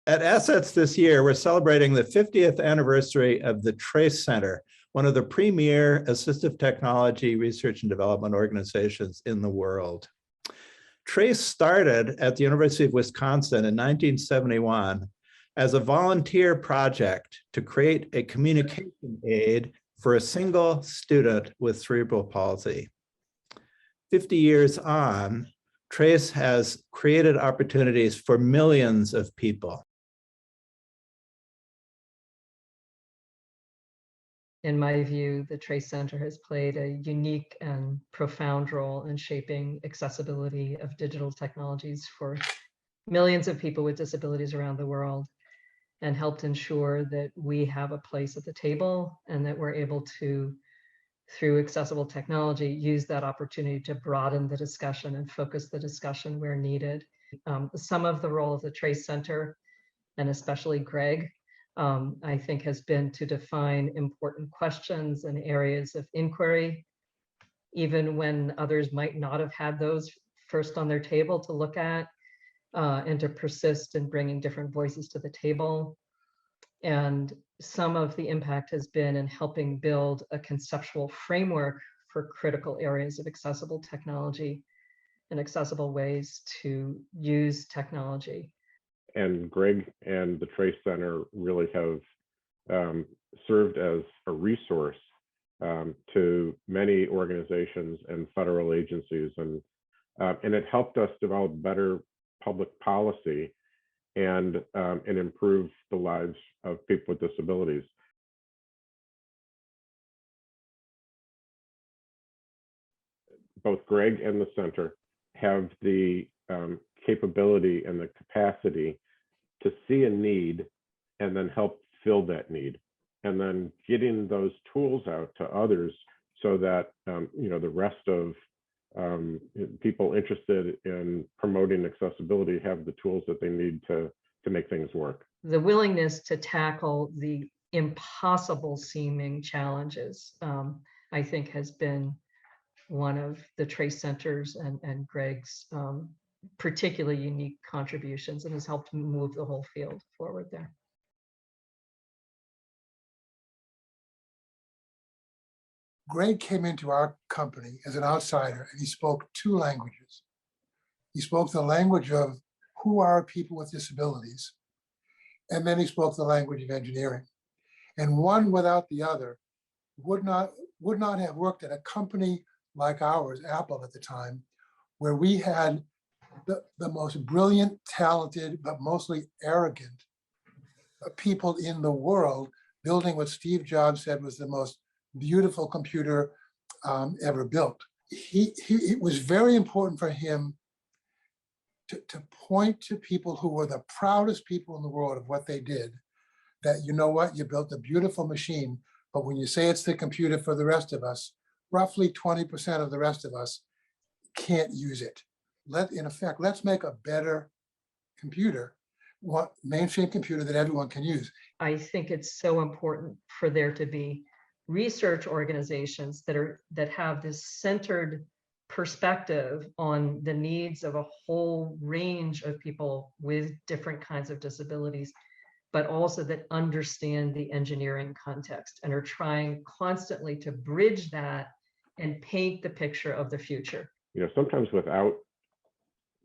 At Assets this year, we're celebrating the 50th anniversary of the Trace Center, one of the premier assistive technology research and development organizations in the world. Trace started at the University of Wisconsin in 1971 as a volunteer project to create a communication aid for a single student with cerebral palsy. 50 years on, Trace has created opportunities for millions of people. In my view, the Trace Center has played a unique and profound role in shaping accessibility of digital technologies for millions of people with disabilities around the world, and helped ensure that we have a place at the table and that we're able to, through accessible technology, use that opportunity to broaden the discussion and focus the discussion where needed. Some of the role of the Trace Center, and especially Greg, I think has been to define important questions and areas of inquiry, even when others might not have had those first on their table to look at, and to persist in bringing different voices to the table. And some of the impact has been in helping build a conceptual framework for critical areas of accessible technology and accessible ways to use technology. And Greg and the Trace Center really have served as a resource to many organizations and federal agencies, and it helped us develop better public policy and improve the lives of people with disabilities. Both Greg and the center have the capability and the capacity to see a need and then help fill that need, and then getting those tools out to others so that the rest of people interested in promoting accessibility have the tools that they need to make things work. The willingness to tackle the impossible seeming challenges, I think, has been one of the Trace Center's and Greg's particularly unique contributions, and has helped move the whole field forward there. Greg came into our company as an outsider, and he spoke two languages. He spoke the language of who are people with disabilities, and then he spoke the language of engineering. And one without the other would not have worked at a company like ours, Apple at the time, where we had the most brilliant, talented, but mostly arrogant people in the world building what Steve Jobs said was the most beautiful computer ever built. It was very important for him to point to people who were the proudest people in the world of what they did, that, you know what, you built a beautiful machine, but when you say it's the computer for the rest of us, roughly 20% of the rest of us can't use it. In effect, let's make a better computer, mainstream computer that everyone can use. I think it's so important for there to be research organizations that have this centered perspective on the needs of a whole range of people with different kinds of disabilities, but also that understand the engineering context and are trying constantly to bridge that and paint the picture of the future. Sometimes without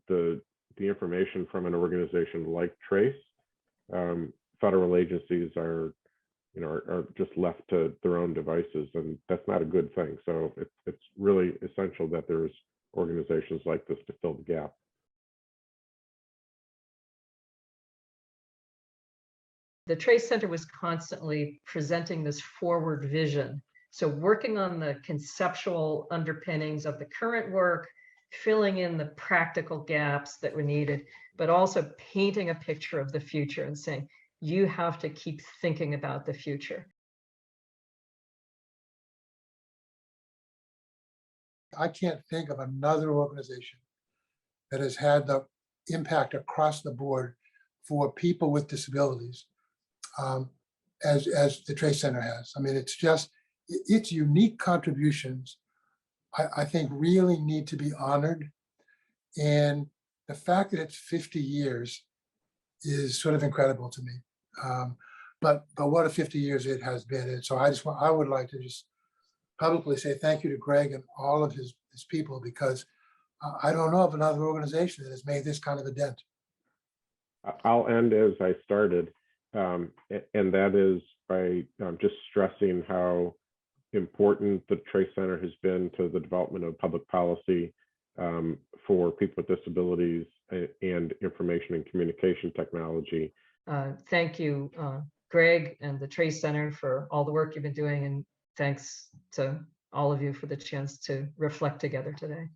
the information from an organization like Trace, federal agencies are just left to their own devices, and that's not a good thing. So it's really essential that there's organizations like this to fill the gap. The Trace Center was constantly presenting this forward vision. So working on the conceptual underpinnings of the current work, filling in the practical gaps that were needed, but also painting a picture of the future and saying, you have to keep thinking about the future. I can't think of another organization that has had the impact across the board for people with disabilities as the Trace Center has. I mean, it's just, its unique contributions, I think, really need to be honored. And the fact that it's 50 years is sort of incredible to me. But what a 50 years it has been. And so I would like to just publicly say thank you to Greg and all of his people, because I don't know of another organization that has made this kind of a dent. I'll end as I started, and that is by just stressing how important the Trace Center has been to the development of public policy for people with disabilities and information and communication technology. Thank you, Greg and the Trace Center, for all the work you've been doing, and thanks to all of you for the chance to reflect together today.